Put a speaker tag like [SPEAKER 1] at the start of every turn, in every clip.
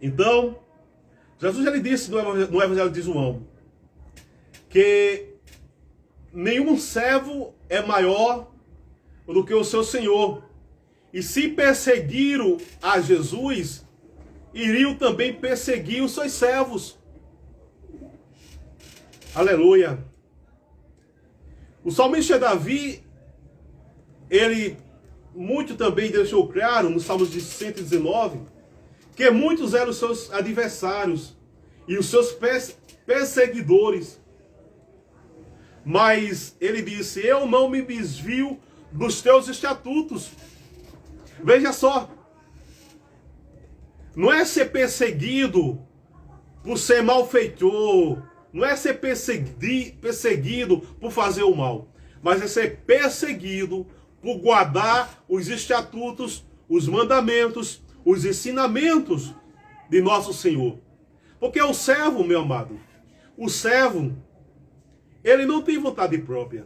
[SPEAKER 1] Então, Jesus ele disse no Evangelho de João que nenhum servo é maior do que o seu Senhor. E se perseguiram a Jesus, iriam também perseguir os seus servos. Aleluia. O salmista Davi, ele muito também deixou claro, nos Salmos de 119, que muitos eram os seus adversários e os seus perseguidores. Mas ele disse, eu não me desvio dos teus estatutos. Veja só, não é ser perseguido por ser malfeitor, não é ser perseguido por fazer o mal, mas é ser perseguido por guardar os estatutos, os mandamentos, os ensinamentos de nosso Senhor. Porque o servo, meu amado, o servo, ele não tem vontade própria.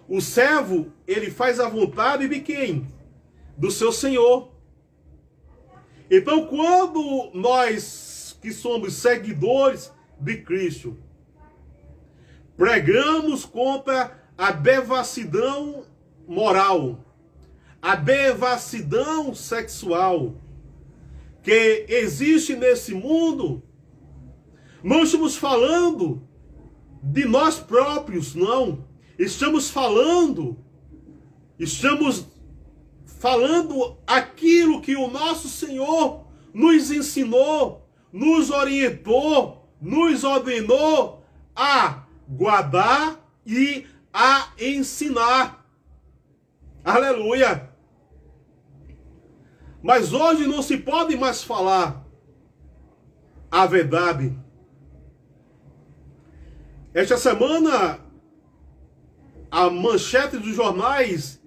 [SPEAKER 1] O servo, ele faz a vontade de quem? Do seu Senhor. Então, quando nós que somos seguidores de Cristo, pregamos contra a devassidão moral, a devassidão sexual que existe nesse mundo, não estamos falando de nós próprios, não. Estamos falando aquilo que o nosso Senhor nos ensinou, nos orientou, nos ordenou a guardar e a ensinar. Aleluia! Mas hoje não se pode mais falar a verdade. Esta semana, a manchete dos jornais,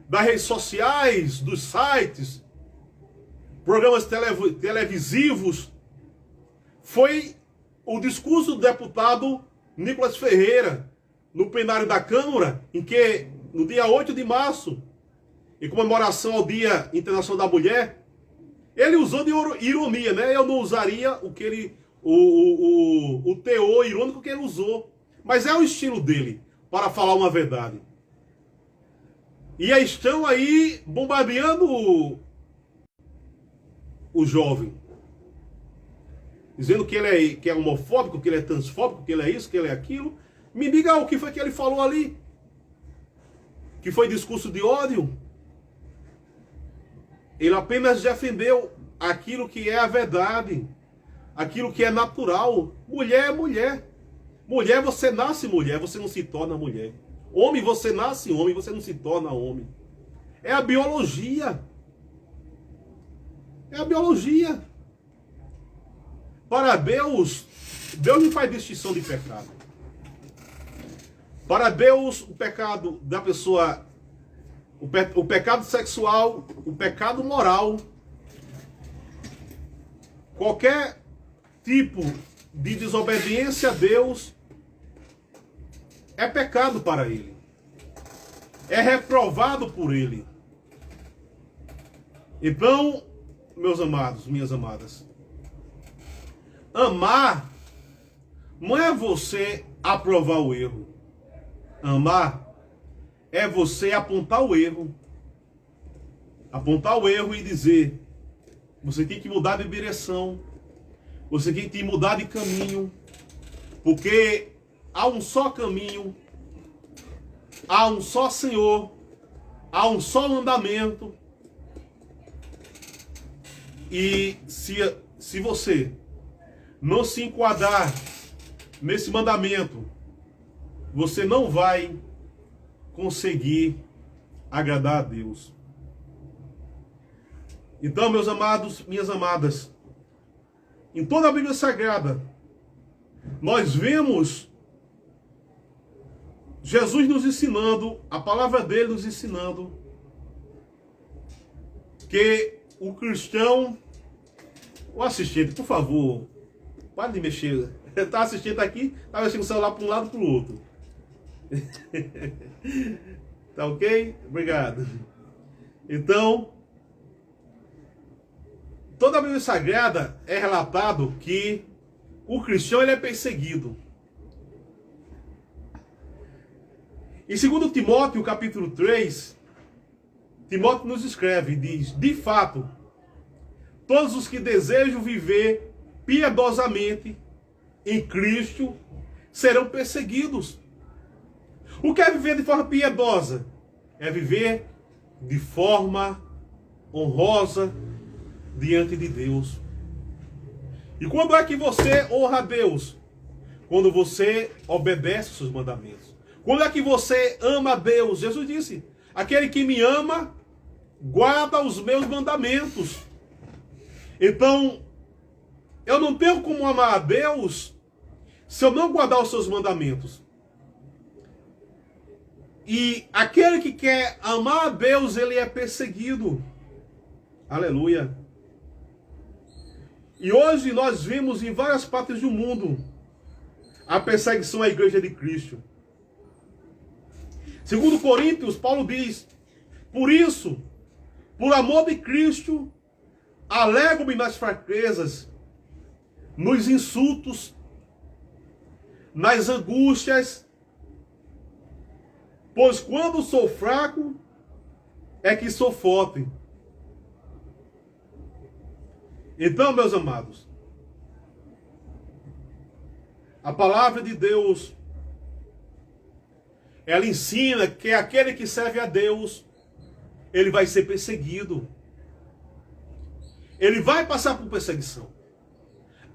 [SPEAKER 1] das redes sociais, dos sites, programas televisivos, foi o discurso do deputado Nicolas Ferreira, no plenário da Câmara, em que, no dia 8 de março, em comemoração ao Dia Internacional da Mulher, ele usou de ironia, né? Eu não usaria o teor irônico que ele usou, mas é o estilo dele para falar uma verdade. E aí estão aí bombardeando o jovem, dizendo que ele que é homofóbico, que ele é transfóbico, que ele é isso, que ele é aquilo. Me diga o que foi que ele falou ali, que foi discurso de ódio. Ele apenas defendeu aquilo que é a verdade, aquilo que é natural. Mulher é mulher. Mulher, você nasce mulher, você não se torna mulher. Homem, você nasce homem, você não se torna homem. É a biologia. É a biologia. Para Deus, Deus não faz distinção de pecado. Para Deus, o pecado da pessoa, o pecado sexual, o pecado moral, qualquer tipo de desobediência a Deus é pecado para ele. É reprovado por ele. Então, meus amados, minhas amadas, amar não é você aprovar o erro. Amar é você apontar o erro. Apontar o erro e dizer, você tem que mudar de direção. Você tem que mudar de caminho. Porque há um só caminho. Há um só Senhor. Há um só mandamento. E se você não se enquadrar nesse mandamento, você não vai conseguir agradar a Deus. Então, meus amados, minhas amadas, em toda a Bíblia Sagrada, nós vemos Jesus nos ensinando, a palavra dele nos ensinando, que o cristão, o assistente, por favor, pare de mexer. Está assistindo aqui, está mexendo o celular para um lado e para o outro. Tá ok? Obrigado. Então, toda a Bíblia Sagrada é relatado que o cristão ele é perseguido. Em 2 Timóteo, capítulo 3, Timóteo nos escreve e diz: de fato, todos os que desejam viver piedosamente em Cristo serão perseguidos. O que é viver de forma piedosa? É viver de forma honrosa diante de Deus. E quando é que você honra a Deus? Quando você obedece os seus mandamentos. Quando é que você ama a Deus? Jesus disse: aquele que me ama, guarda os meus mandamentos. Então, eu não tenho como amar a Deus se eu não guardar os seus mandamentos. E aquele que quer amar a Deus, ele é perseguido. Aleluia. E hoje nós vemos em várias partes do mundo a perseguição à igreja de Cristo. Segundo Coríntios, Paulo diz: por isso, por amor de Cristo, alegro-me nas fraquezas, nos insultos, nas angústias, pois quando sou fraco, é que sou forte. Então, meus amados, a palavra de Deus, ela ensina que aquele que serve a Deus, ele vai ser perseguido. Ele vai passar por perseguição.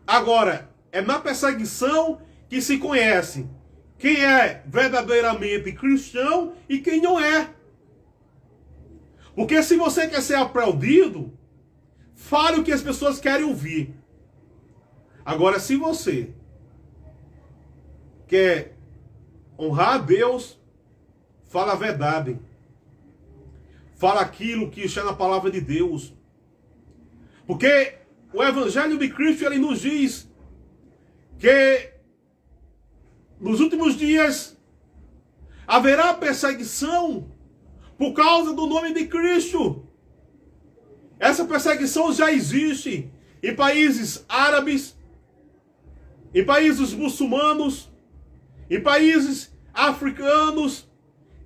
[SPEAKER 1] Agora, é na perseguição que se conhece quem é verdadeiramente cristão e quem não é. Porque se você quer ser aplaudido, fale o que as pessoas querem ouvir. Agora, se você quer honrar a Deus, fala a verdade. Fala aquilo que está na palavra de Deus. Porque o Evangelho de Cristo, ele nos diz que nos últimos dias haverá perseguição por causa do nome de Cristo. Essa perseguição já existe em países árabes, em países muçulmanos, em países africanos,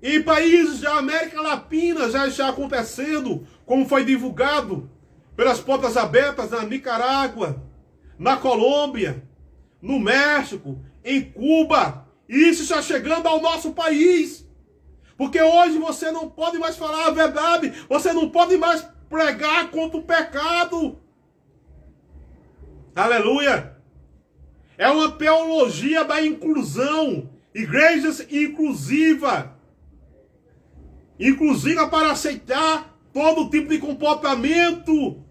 [SPEAKER 1] em países da América Latina já está acontecendo, como foi divulgado pelas portas abertas na Nicarágua, na Colômbia, no México, em Cuba. E isso está chegando ao nosso país. Porque hoje você não pode mais falar a verdade, você não pode mais pregar contra o pecado. Aleluia! É uma teologia da inclusão. Igrejas inclusiva. Inclusiva para aceitar todo tipo de comportamento.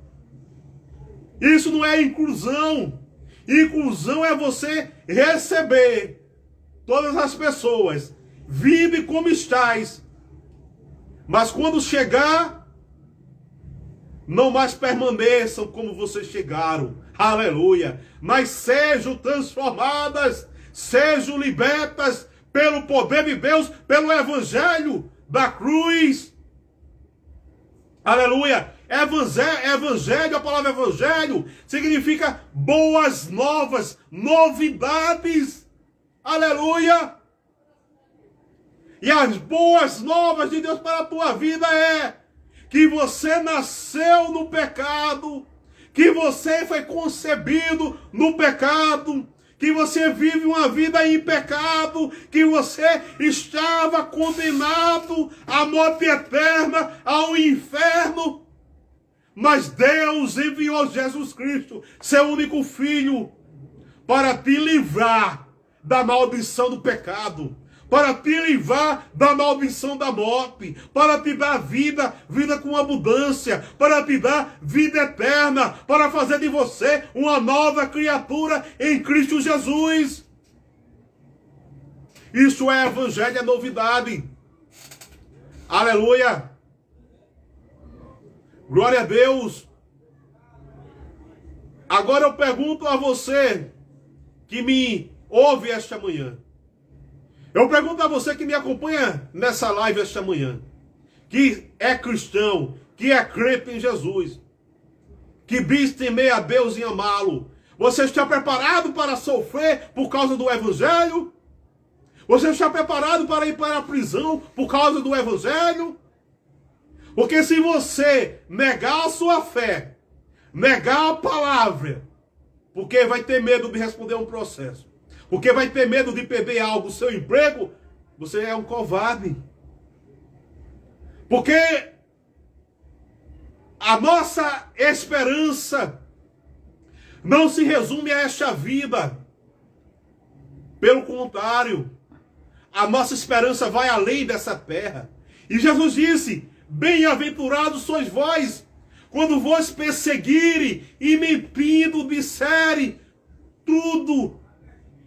[SPEAKER 1] Isso não é inclusão. Inclusão é você receber todas as pessoas. Vive como estás. Mas quando chegar, não mais permaneçam como vocês chegaram. Aleluia. Mas sejam transformadas, sejam libertas pelo poder de Deus, pelo evangelho da cruz. Aleluia. Evangelho, a palavra evangelho significa boas novas, novidades. Aleluia. E as boas novas de Deus para a tua vida é que você nasceu no pecado, que você foi concebido no pecado, que você vive uma vida em pecado, que você estava condenado à morte eterna, ao inferno. Mas Deus enviou Jesus Cristo, seu único Filho, para te livrar da maldição do pecado, para te livrar da maldição da morte, para te dar vida, vida com abundância, para te dar vida eterna, para fazer de você uma nova criatura em Cristo Jesus. Isso é evangelho, é novidade. Aleluia. Glória a Deus. Agora eu pergunto a você que me ouve esta manhã. Eu pergunto a você que me acompanha nessa live esta manhã, que é cristão, que é crente em Jesus. que diz temer a Deus e amá-lo. Você está preparado para sofrer por causa do Evangelho? Você está preparado para ir para a prisão por causa do Evangelho? Porque se você negar a sua fé, negar a palavra, porque vai ter medo de responder a um processo, porque vai ter medo de perder algo, seu emprego, você é um covarde. Porque a nossa esperança não se resume a esta vida. Pelo contrário, a nossa esperança vai além dessa terra. E Jesus disse: bem-aventurados sois vós, quando vos perseguirem e mentindo disserem tudo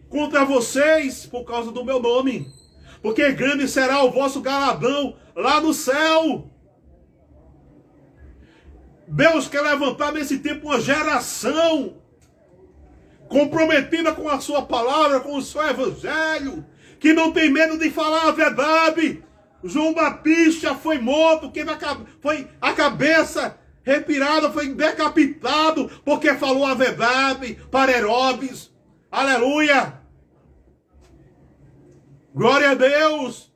[SPEAKER 1] contra vocês por causa do meu nome. Porque grande será o vosso galardão lá no céu. Deus quer levantar nesse tempo uma geração comprometida com a sua palavra, com o seu evangelho, que não tem medo de falar a verdade. João Batista foi morto, foi a cabeça retirada, foi decapitado, porque falou a verdade para Herodes. Aleluia! Glória a Deus!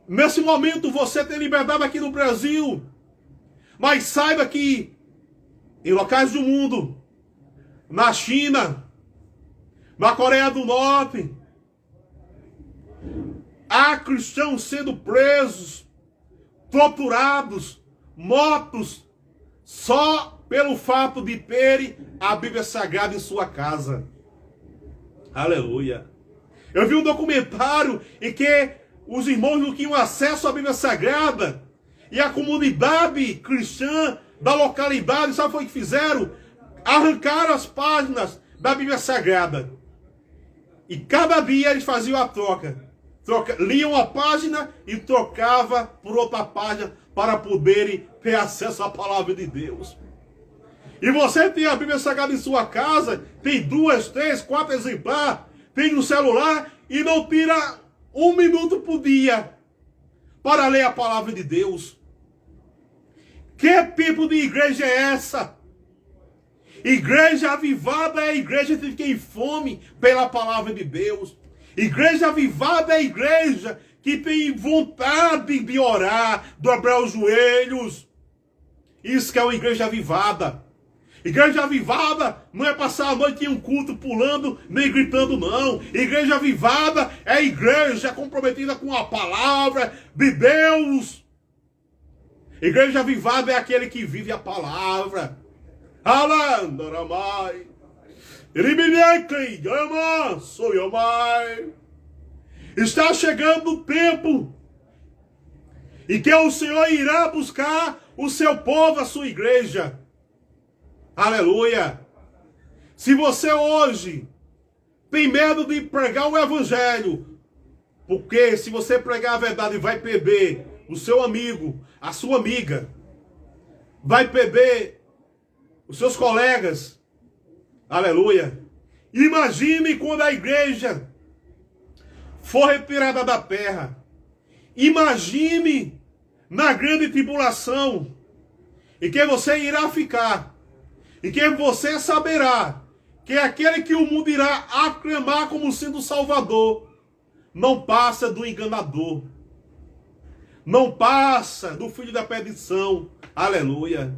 [SPEAKER 1] Nesse momento você tem liberdade aqui no Brasil, mas saiba que em locais do mundo, na China, na Coreia do Norte, há cristãos sendo presos, torturados, mortos, só pelo fato de terem a Bíblia Sagrada em sua casa. Aleluia! Eu vi um documentário em que os irmãos não tinham acesso à Bíblia Sagrada e a comunidade cristã da localidade, sabe o que foi que fizeram? Arrancaram as páginas da Bíblia Sagrada. E cada dia eles faziam a troca. Liam a página e trocava por outra página para poderem ter acesso à palavra de Deus. E você tem a Bíblia Sagrada em sua casa, tem 2, 3, 4 exemplares, tem no celular e não tira 1 minuto por dia para ler a palavra de Deus. Que tipo de igreja é essa? Igreja avivada é a igreja que tem fome pela palavra de Deus. Igreja avivada é a igreja que tem vontade de orar, dobrar os joelhos. Isso que é uma igreja avivada. Igreja avivada não é passar a noite em um culto pulando nem gritando, não. Igreja avivada é a igreja comprometida com a palavra de Deus. Igreja avivada é aquele que vive a palavra. Alandaramai. Está chegando o tempo em que o Senhor irá buscar o seu povo, a sua igreja. Aleluia! Se você hoje tem medo de pregar o evangelho, porque se você pregar a verdade vai perder o seu amigo, a sua amiga, vai perder os seus colegas. Aleluia! Imagine quando a igreja for retirada da terra. Imagine na grande tribulação em que você irá ficar. E que você saberá que aquele que o mundo irá aclamar como sendo o Salvador não passa do enganador, não passa do filho da perdição. Aleluia!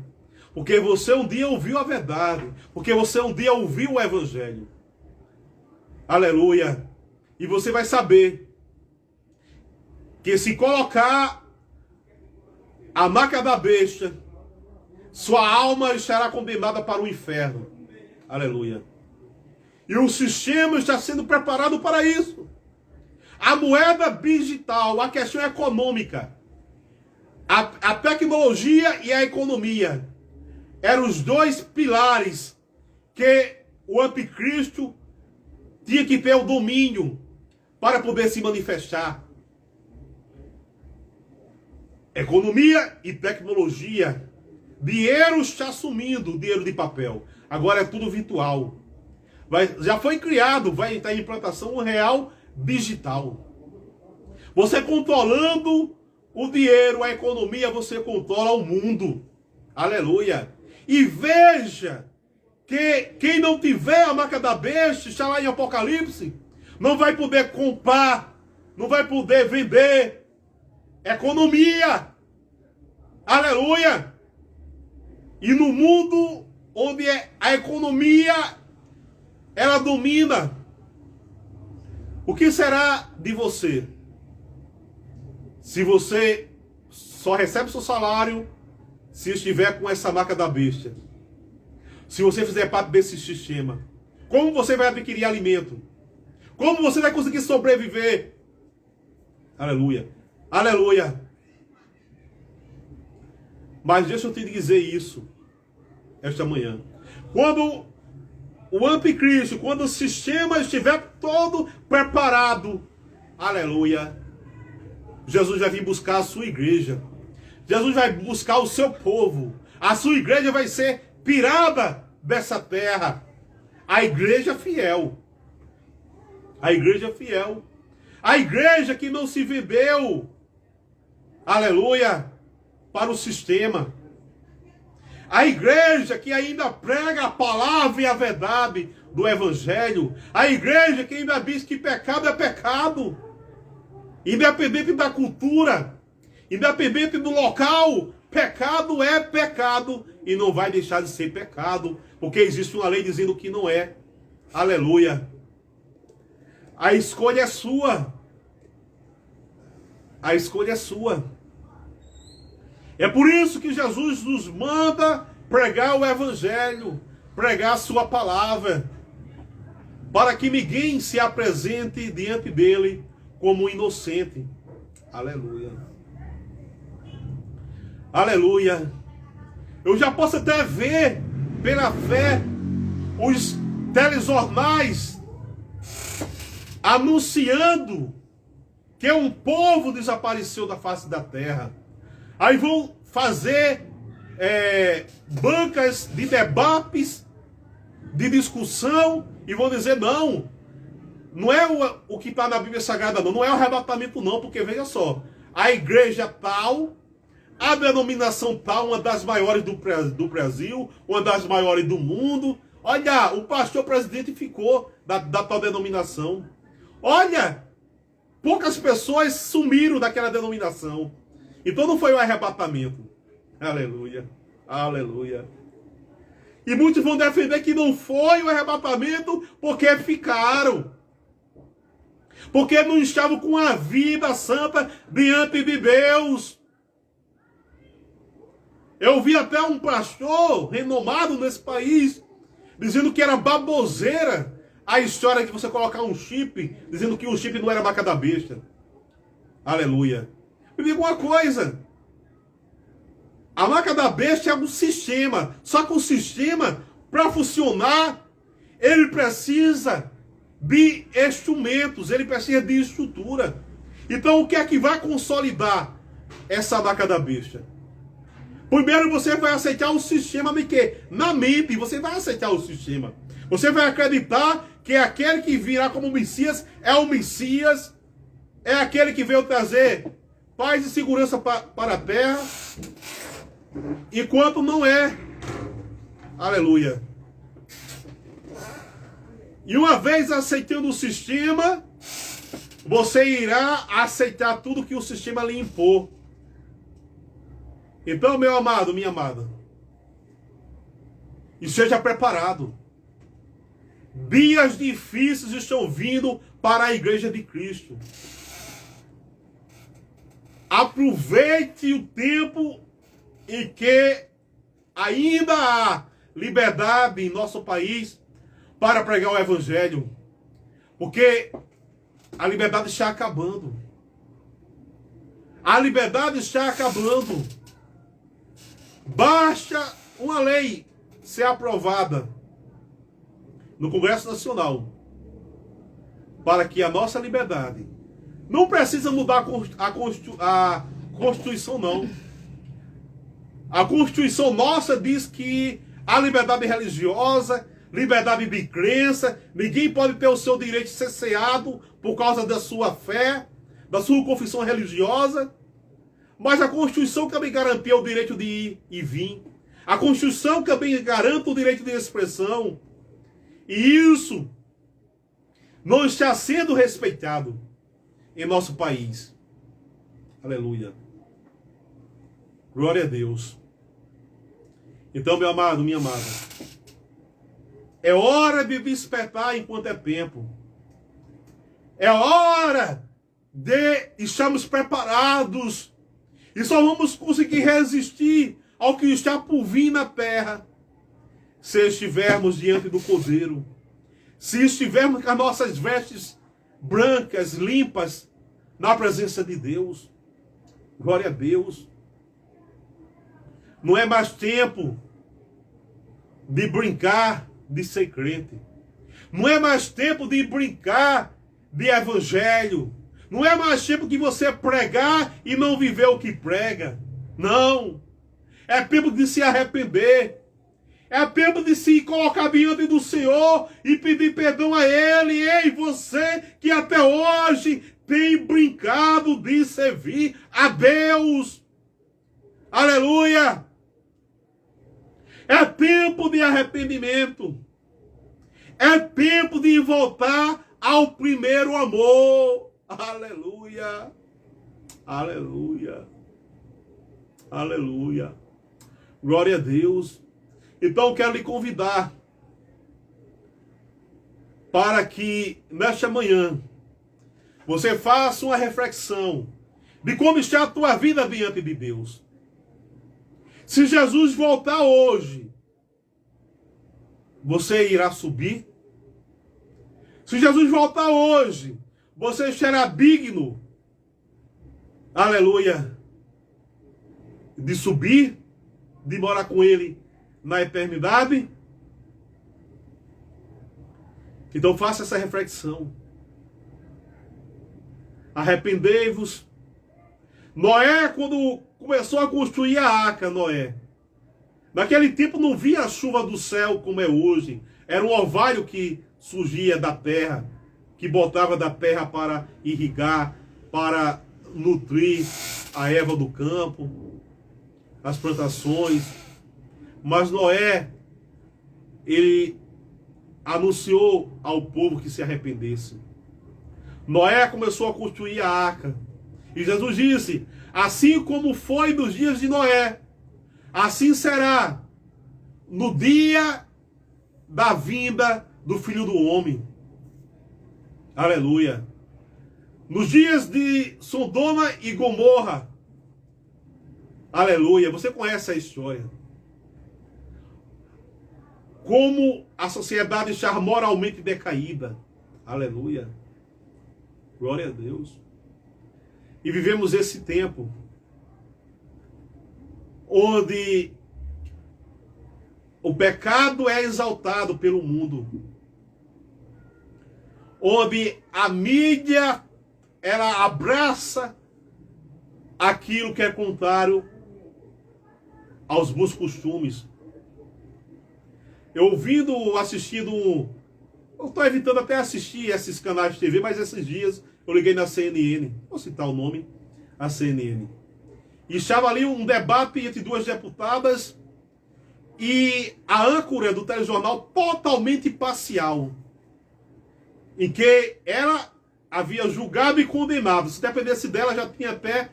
[SPEAKER 1] Porque você um dia ouviu a verdade, porque você um dia ouviu o evangelho. Aleluia! E você vai saber que se colocar a marca da besta, sua alma estará condenada para o inferno. Aleluia. E o sistema está sendo preparado para isso. A moeda digital, a questão econômica, a tecnologia e a economia eram os dois pilares que o anticristo tinha que ter o domínio para poder se manifestar. Economia e tecnologia. Dinheiro está sumindo, dinheiro de papel. Agora é tudo virtual. Já foi criado, vai estar em implantação um real digital. Você controlando o dinheiro, a economia, você controla o mundo. Aleluia. E veja que quem não tiver a marca da besta, está lá em Apocalipse, não vai poder comprar, não vai poder vender. Economia. Aleluia. E no mundo onde a economia ela domina, o que será de você? Se você só recebe seu salário se estiver com essa marca da besta. Se você fizer parte desse sistema, como você vai adquirir alimento? Como você vai conseguir sobreviver? Aleluia. Aleluia. Mas deixa eu te dizer isso esta manhã. Quando o anticristo, quando o sistema estiver todo preparado, aleluia, Jesus vai vir buscar a sua igreja. Jesus vai buscar o seu povo. A sua igreja vai ser tirada dessa terra. A igreja fiel. A igreja fiel. A igreja que não se vendeu, aleluia, para o sistema. A igreja que ainda prega a palavra e a verdade do evangelho. A igreja que ainda diz que pecado é pecado. Independente da cultura, independente do local, pecado é pecado e não vai deixar de ser pecado, porque existe uma lei dizendo que não é. Aleluia. A escolha é sua. A escolha é sua. É por isso que Jesus nos manda pregar o evangelho, pregar a sua palavra, para que ninguém se apresente diante dele como inocente. Aleluia. Aleluia. Eu já posso até ver, pela fé, os telejornais anunciando que um povo desapareceu da face da terra. Aí vão fazer bancas de debates, de discussão, e vão dizer, não é o que está na Bíblia Sagrada, não é o arrebatamento não, porque veja só, a igreja tal, a denominação tal, uma das maiores do Brasil, uma das maiores do mundo, olha, o pastor presidente ficou da tal denominação. Olha, poucas pessoas sumiram daquela denominação. Então não foi o arrebatamento. Aleluia. Aleluia. E muitos vão defender que não foi o arrebatamento porque ficaram. Porque não estavam com a vida santa diante de Deus. Eu vi até um pastor renomado nesse país dizendo que era baboseira a história de você colocar um chip, dizendo que o chip não era marca da besta. Aleluia. Me diga uma coisa. A marca da besta é um sistema. Só que o sistema, para funcionar, ele precisa de instrumentos, ele precisa de estrutura. Então o que é que vai consolidar essa marca da besta? Primeiro você vai aceitar o sistema de quê? Na mente, você vai aceitar o sistema. Você vai acreditar que aquele que virá como Messias é o Messias, é aquele que veio trazer paz e segurança para a terra, enquanto não é. Aleluia. E uma vez aceitando o sistema, você irá aceitar tudo que o sistema lhe impor. Então, meu amado, minha amada, esteja preparado. Dias difíceis estão vindo para a igreja de Cristo. Aproveite o tempo em que ainda há liberdade em nosso país para pregar o evangelho. Porque a liberdade está acabando. A liberdade está acabando. Basta uma lei ser aprovada no Congresso Nacional para que a nossa liberdade não precisa mudar a Constituição, não. A Constituição nossa diz que a liberdade religiosa, liberdade de crença, ninguém pode ter o seu direito de ser ceado por causa da sua fé, da sua confissão religiosa. Mas a Constituição também garantia o direito de ir e vir. A Constituição também garante o direito de expressão. E isso não está sendo respeitado em nosso país. Aleluia. Glória a Deus. Então, meu amado, minha amada, é hora de despertar enquanto é tempo. É hora de estarmos preparados. E só vamos conseguir resistir ao que está por vir na terra se estivermos diante do Cordeiro. Se estivermos com as nossas vestes brancas, limpas, na presença de Deus. Glória a Deus. Não é mais tempo de brincar de ser crente. Não é mais tempo de brincar de evangelho. Não é mais tempo de você pregar e não viver o que prega. Não. É tempo de se arrepender. É tempo de se colocar diante do Senhor e pedir perdão a Ele. Ei, você que até hoje tem brincado de servir a Deus. Aleluia. É tempo de arrependimento. É tempo de voltar ao primeiro amor. Aleluia. Aleluia. Aleluia. Glória a Deus. Então quero lhe convidar para que nesta manhã você faça uma reflexão de como está a tua vida diante de Deus. Se Jesus voltar hoje, você irá subir? Se Jesus voltar hoje, você será digno, aleluia, de subir, de morar com Ele na eternidade? Então faça essa reflexão. Arrependei-vos. Noé, quando começou a construir a arca, Noé, naquele tempo não via a chuva do céu como é hoje. Era um orvalho que surgia da terra, que botava da terra para irrigar, para nutrir a erva do campo, as plantações. Mas Noé, ele anunciou ao povo que se arrependesse. Noé começou a construir a arca. E Jesus disse, assim como foi nos dias de Noé, assim será no dia da vinda do Filho do Homem. Aleluia. Nos dias de Sodoma e Gomorra. Aleluia. Você conhece a história. Como a sociedade está moralmente decaída. Aleluia. Glória a Deus. E vivemos esse tempo onde o pecado é exaltado pelo mundo. Onde a mídia, ela abraça aquilo que é contrário aos bons costumes. Eu assistindo, eu estou evitando até assistir esses canais de TV, mas esses dias eu liguei na CNN, vou citar o nome, a CNN. E estava ali um debate entre duas deputadas e a âncora do telejornal totalmente parcial, em que ela havia julgado e condenado. Se dependesse dela, já tinha até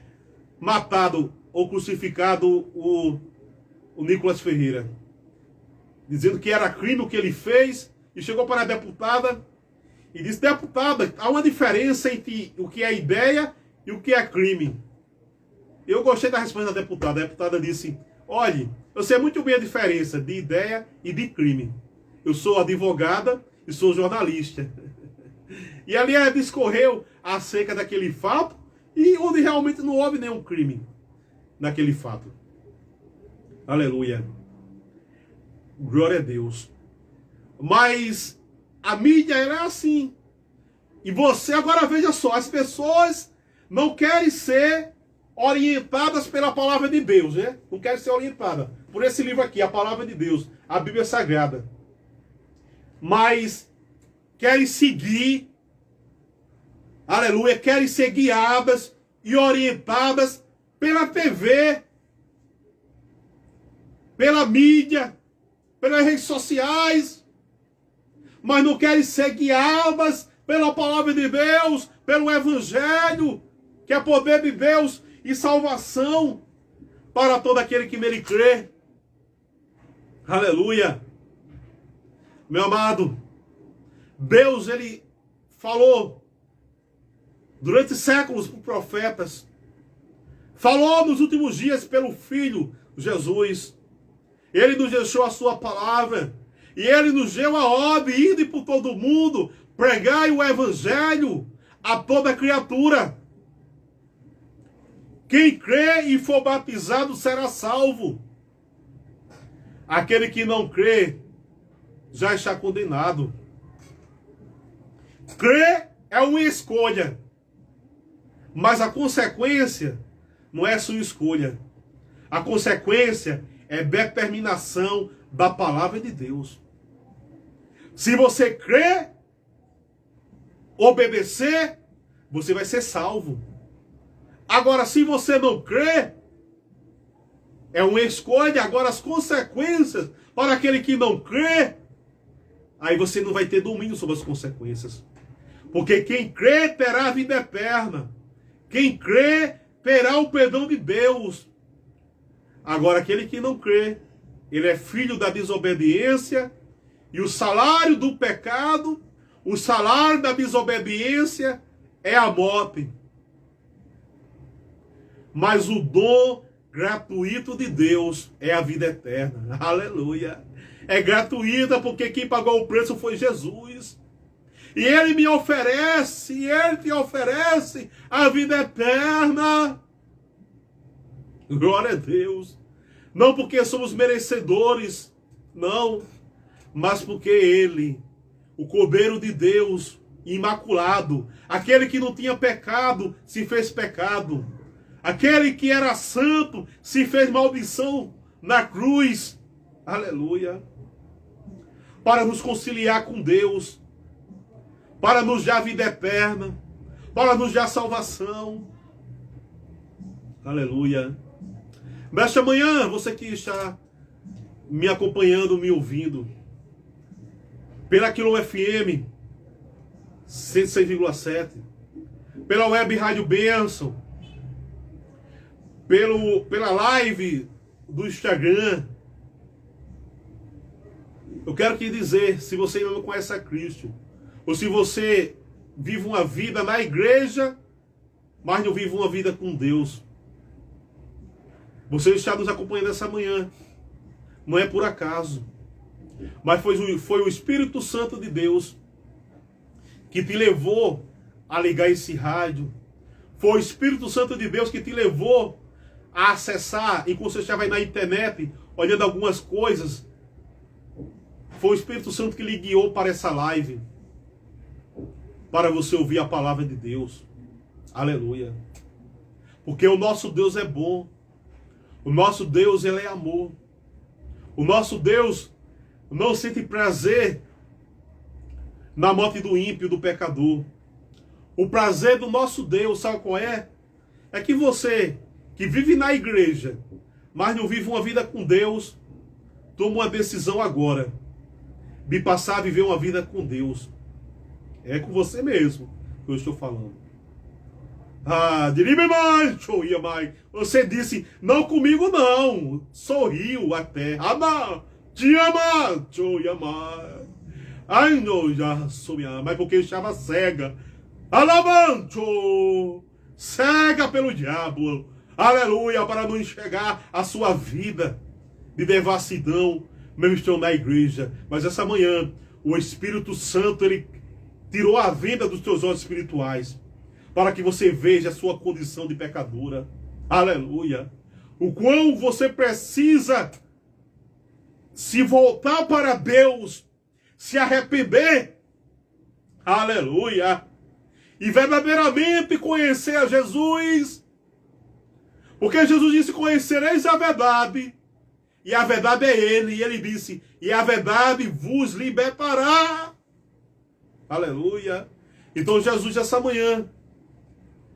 [SPEAKER 1] matado ou crucificado o Nicolas Ferreira, dizendo que era crime o que ele fez, e chegou para a deputada e disse, deputada, há uma diferença entre o que é ideia e o que é crime. Eu gostei da resposta da deputada. A deputada disse, olhe, eu sei muito bem a diferença de ideia e de crime. Eu sou advogada e sou jornalista. E ali ela discorreu acerca daquele fato, e onde realmente não houve nenhum crime naquele fato. Aleluia. Glória a Deus. Mas a mídia é assim. E você agora veja só, as pessoas não querem ser orientadas pela palavra de Deus, né? Não querem ser orientadas por esse livro aqui, a palavra de Deus, a Bíblia Sagrada. Mas querem seguir, aleluia, querem ser guiadas e orientadas pela TV. pela mídia, pelas redes sociais, mas não querem ser guiadas pela palavra de Deus, pelo Evangelho, que é poder de Deus e salvação para todo aquele que nele crê. Aleluia. Meu amado, Deus, ele falou durante séculos por profetas, falou nos últimos dias pelo Filho Jesus. Ele nos deixou a sua palavra e ele nos deu a ordem, ide por todo mundo, pregai o Evangelho a toda criatura. Quem crê e for batizado será salvo. Aquele que não crê já está condenado. Crer é uma escolha, mas a consequência não é sua escolha. A consequência é determinação da palavra de Deus. Se você crer, obedecer, você vai ser salvo. Agora, se você não crê, é uma escolha. Agora, as consequências para aquele que não crê, aí você não vai ter domínio sobre as consequências. Porque quem crê terá a vida eterna. Quem crê terá o perdão de Deus. Agora, aquele que não crê, ele é filho da desobediência, e o salário do pecado, o salário da desobediência é a morte. Mas o dom gratuito de Deus é a vida eterna. Aleluia. É gratuita porque quem pagou o preço foi Jesus. E ele me oferece, e ele te oferece a vida eterna. Glória a Deus. Não porque somos merecedores, não, mas porque ele, o Cordeiro de Deus, imaculado, aquele que não tinha pecado, se fez pecado. Aquele que era santo, se fez maldição na cruz. Aleluia. Para nos conciliar com Deus, para nos dar vida eterna, para nos dar salvação. Aleluia. Nesta manhã, você que está me acompanhando, me ouvindo, pela Quilom FM 106,7, pela Web Rádio Bênção, pela live do Instagram, eu quero te dizer, se você ainda não conhece a Cristo, ou se você vive uma vida na igreja, mas não vive uma vida com Deus, você está nos acompanhando essa manhã, não é por acaso, mas foi o Espírito Santo de Deus que te levou a ligar esse rádio, foi o Espírito Santo de Deus que te levou a acessar, enquanto você estava aí na internet, olhando algumas coisas, foi o Espírito Santo que lhe guiou para essa live, para você ouvir a palavra de Deus. Aleluia. Porque o nosso Deus é bom. O nosso Deus, ele é amor. O nosso Deus não sente prazer na morte do ímpio, do pecador. O prazer do nosso Deus, sabe qual é? É que você, que vive na igreja, mas não vive uma vida com Deus, toma uma decisão agora de passar a viver uma vida com Deus. É com você mesmo que eu estou falando. Você disse, não comigo não. Sorriu até. Mas porque estava cega. Cega pelo diabo. Aleluia, para não enxergar a sua vida de devassidão, mesmo estão na igreja. Mas essa manhã, o Espírito Santo, ele tirou a venda dos teus olhos espirituais, para que você veja a sua condição de pecadora. Aleluia. O quão você precisa se voltar para Deus, se arrepender. Aleluia. E verdadeiramente conhecer a Jesus. Porque Jesus disse, conhecereis a verdade. E a verdade é Ele. E Ele disse, e a verdade vos libertará. Aleluia. Então Jesus, essa manhã,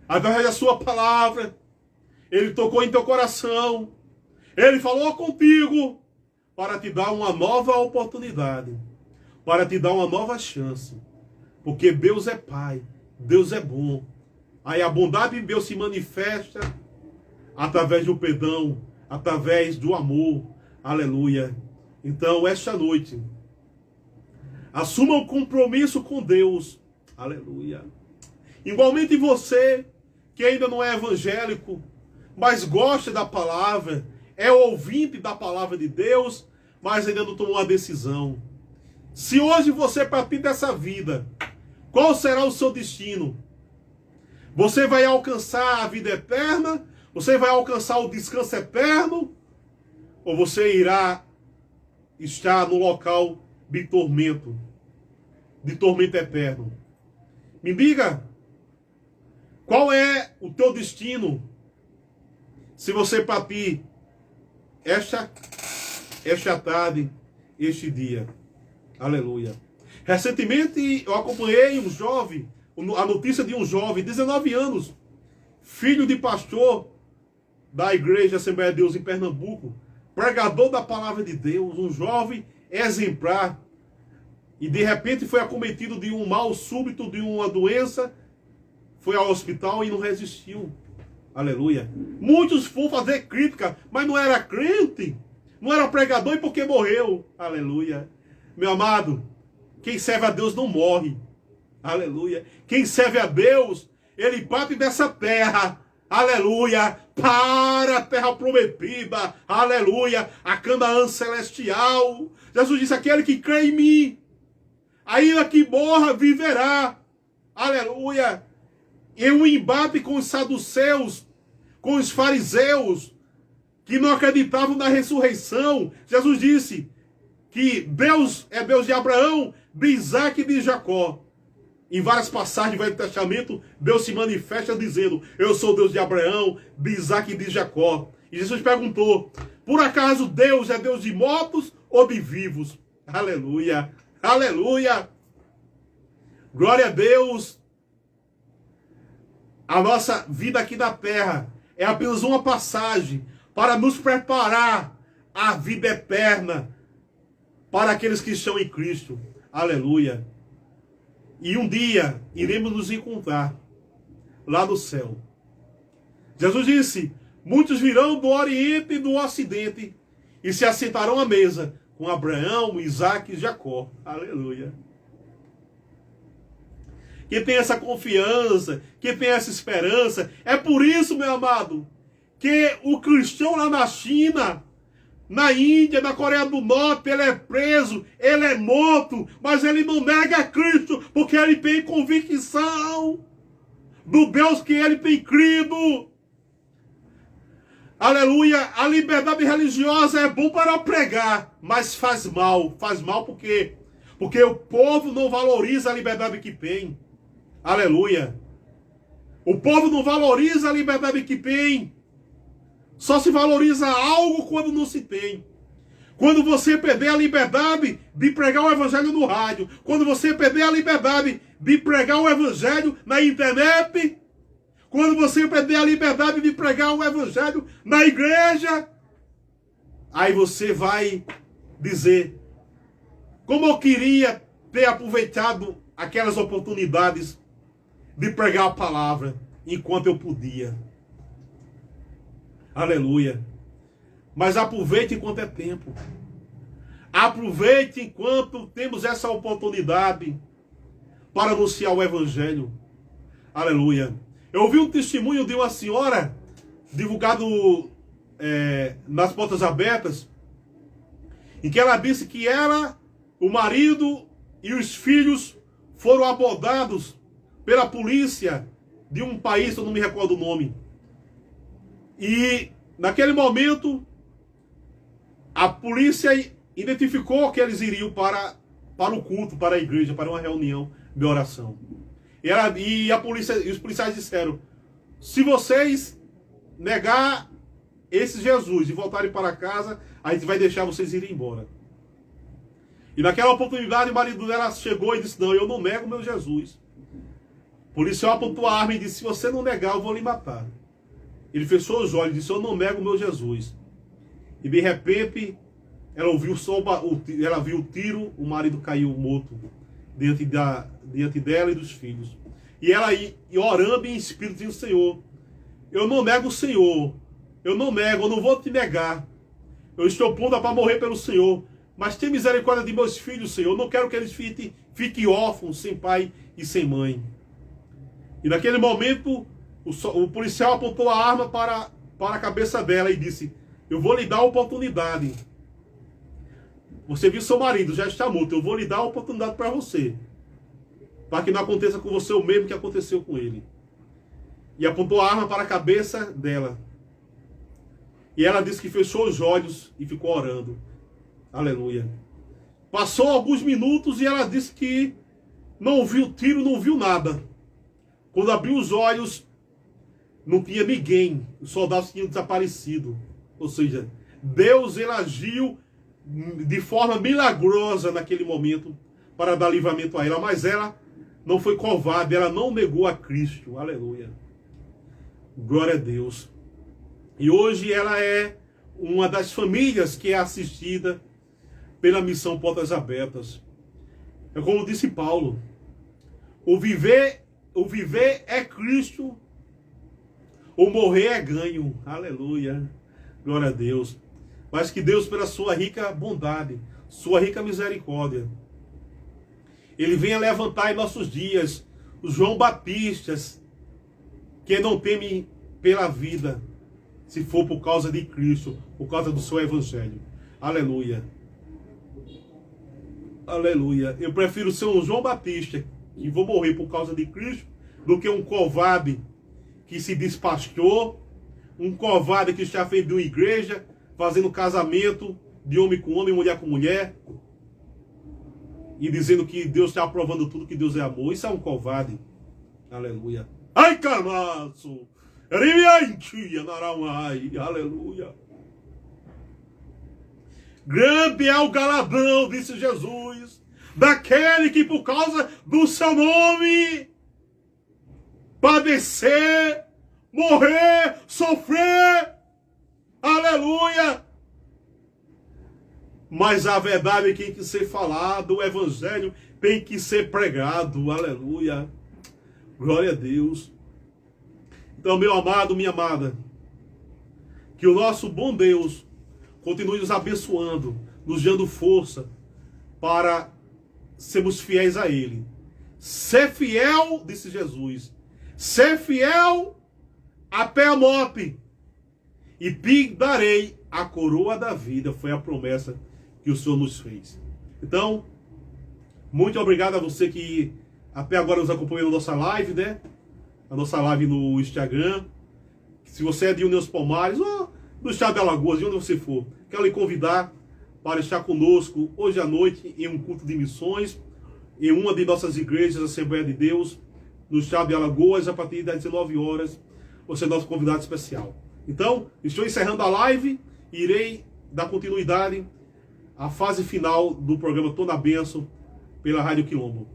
[SPEAKER 1] através da sua palavra, Ele tocou em teu coração. Ele falou contigo. para te dar uma nova oportunidade, para te dar uma nova chance. Porque Deus é Pai, Deus é bom. Aí a bondade de Deus se manifesta através do perdão, através do amor. Aleluia. Então, esta noite, assuma um compromisso com Deus. Aleluia. Igualmente você, que ainda não é evangélico, mas gosta da palavra, é ouvinte da palavra de Deus, mas ainda não tomou uma decisão. Se hoje você partir dessa vida, qual será o seu destino? Você vai alcançar a vida eterna? Você vai alcançar o descanso eterno? Ou você irá estar no local de tormento eterno? Me diga, qual é o teu destino se você partir esta tarde, este dia? Aleluia. Recentemente eu acompanhei um jovem, a notícia de um jovem, 19 anos, filho de pastor da Igreja Assembleia de Deus em Pernambuco, pregador da palavra de Deus, um jovem exemplar, e de repente foi acometido de um mal súbito, de uma doença, foi ao hospital e não resistiu. Aleluia. Muitos foram fazer crítica, mas não era crente, não era pregador e porque morreu. Aleluia. Meu amado, quem serve a Deus não morre. Aleluia. Quem serve a Deus, ele parte dessa terra. Aleluia. Para a terra prometida. Aleluia. A Canaã celestial. Jesus disse, aquele que crê em mim, ainda que morra, viverá. Aleluia. E o embate com os saduceus, com os fariseus, que não acreditavam na ressurreição. Jesus disse que Deus é Deus de Abraão, de Isaac e de Jacó. Em várias passagens do Velho Testamento, Deus se manifesta dizendo, eu sou Deus de Abraão, de Isaac e de Jacó. E Jesus perguntou, por acaso Deus é Deus de mortos ou de vivos? Aleluia, aleluia. Glória a Deus. A nossa vida aqui na terra é apenas uma passagem para nos preparar a vida eterna para aqueles que estão em Cristo. Aleluia. E um dia iremos nos encontrar lá no céu. Jesus disse, muitos virão do Oriente e do Ocidente e se assentarão à mesa com Abraão, Isaac e Jacó. Aleluia. Quem tem essa confiança, quem tem essa esperança, é por isso, meu amado, que o cristão lá na China, na Índia, na Coreia do Norte, ele é preso, ele é morto, mas ele não nega Cristo, porque ele tem convicção do Deus que ele tem crido. Aleluia, a liberdade religiosa é bom para pregar, mas faz mal por quê? Porque o povo não valoriza a liberdade que tem. Aleluia. O povo não valoriza a liberdade que tem. Só se valoriza algo quando não se tem. Quando você perder a liberdade de pregar o evangelho no rádio, quando você perder a liberdade de pregar o evangelho na internet, quando você perder a liberdade de pregar o evangelho na igreja, aí você vai dizer, como eu queria ter aproveitado aquelas oportunidades de pregar a palavra enquanto eu podia. Aleluia. Mas aproveite enquanto é tempo. Aproveite enquanto temos essa oportunidade para anunciar o evangelho. Aleluia. Eu ouvi um testemunho de uma senhora, divulgado nas Portas Abertas, em que ela disse que ela, o marido e os filhos foram abordados pela polícia de um país, eu não me recordo o nome. E naquele momento, a polícia identificou que eles iriam para o culto, para a igreja, para uma reunião de oração. E a polícia e os policiais disseram, se vocês negar esse Jesus e voltarem para casa, a gente vai deixar vocês irem embora. E naquela oportunidade o marido dela chegou e disse, não, eu não nego meu Jesus. O policial apontou a arma e disse, se você não negar, eu vou lhe matar. Ele fechou os olhos e disse, eu não nego meu Jesus. E de repente, ela ouviu ela viu o tiro, o marido caiu morto diante dela e dos filhos. E ela orando em espírito, dizendo: Senhor, eu não nego o Senhor, eu não vou te negar. Eu estou pronta para morrer pelo Senhor, mas tenha misericórdia de meus filhos, Senhor. Eu não quero que eles fiquem órfãos, sem pai e sem mãe. E naquele momento, o policial apontou a arma para a cabeça dela e disse: eu vou lhe dar a oportunidade. Você viu seu marido, já está morto. Eu vou lhe dar a oportunidade para você, para que não aconteça com você o mesmo que aconteceu com ele. E apontou a arma para a cabeça dela. E ela disse que fechou os olhos e ficou orando. Aleluia. Passou alguns minutos e ela disse que não viu tiro, não viu nada. Quando abriu os olhos, não tinha ninguém. Os soldados tinham desaparecido. Ou seja, Deus ele agiu de forma milagrosa naquele momento para dar livramento a ela. Mas ela não foi covarde, ela não negou a Cristo. Aleluia. Glória a Deus. E hoje ela é uma das famílias que é assistida pela missão Portas Abertas. É como disse Paulo: o viver é Cristo, o morrer é ganho. Aleluia. Glória a Deus. Mas que Deus, pela sua rica bondade, sua rica misericórdia, Ele venha levantar em nossos dias os João Batistas, que não temem pela vida, se for por causa de Cristo, por causa do seu Evangelho. Aleluia. Aleluia. Eu prefiro ser um João Batista, que vou morrer por causa de Cristo, do que um covarde que se despachou, um covarde que já fez de uma igreja, fazendo casamento de homem com homem, mulher com mulher, e dizendo que Deus está aprovando tudo, que Deus é amor. Isso é um covarde. Aleluia. Ai, canaço! Aleluia. Grande é o galardão, disse Jesus, daquele que por causa do seu nome padecer, morrer, sofrer. Aleluia. Mas a verdade tem que ser falada, o evangelho tem que ser pregado. Aleluia. Glória a Deus. Então, meu amado, minha amada, que o nosso bom Deus continue nos abençoando, nos dando força para sermos fiéis a Ele. Ser fiel, disse Jesus, ser fiel até a morte, e te darei a coroa da vida. Foi a promessa que o Senhor nos fez. Então, muito obrigado a você que até agora nos acompanhou na nossa live, né? A nossa live no Instagram. Se você é de União dos Palmares ou do estado de Alagoas, de onde você for, quero lhe convidar para estar conosco hoje à noite em um culto de missões, em uma de nossas igrejas, Assembleia de Deus, no estado de Alagoas, a partir das 19 horas. Você é nosso convidado especial. Então, estou encerrando a live e irei dar continuidade à fase final do programa Tô na Bênção pela Rádio Quilombo.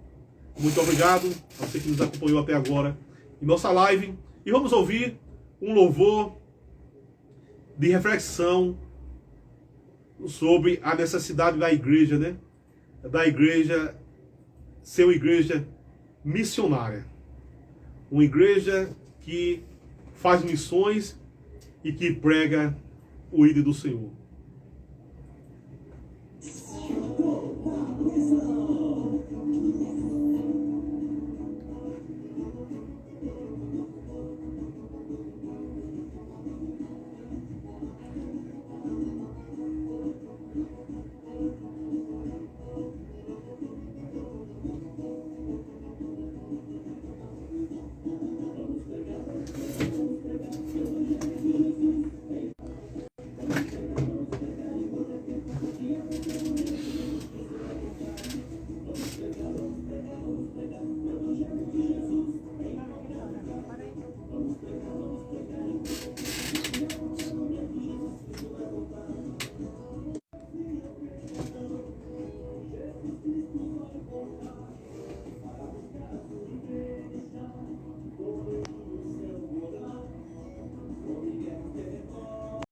[SPEAKER 1] Muito obrigado a você que nos acompanhou até agora em nossa live. E vamos ouvir um louvor de reflexão sobre a necessidade da igreja, né? Da igreja ser uma igreja missionária. Uma igreja que faz missões e que prega o ídolo do Senhor.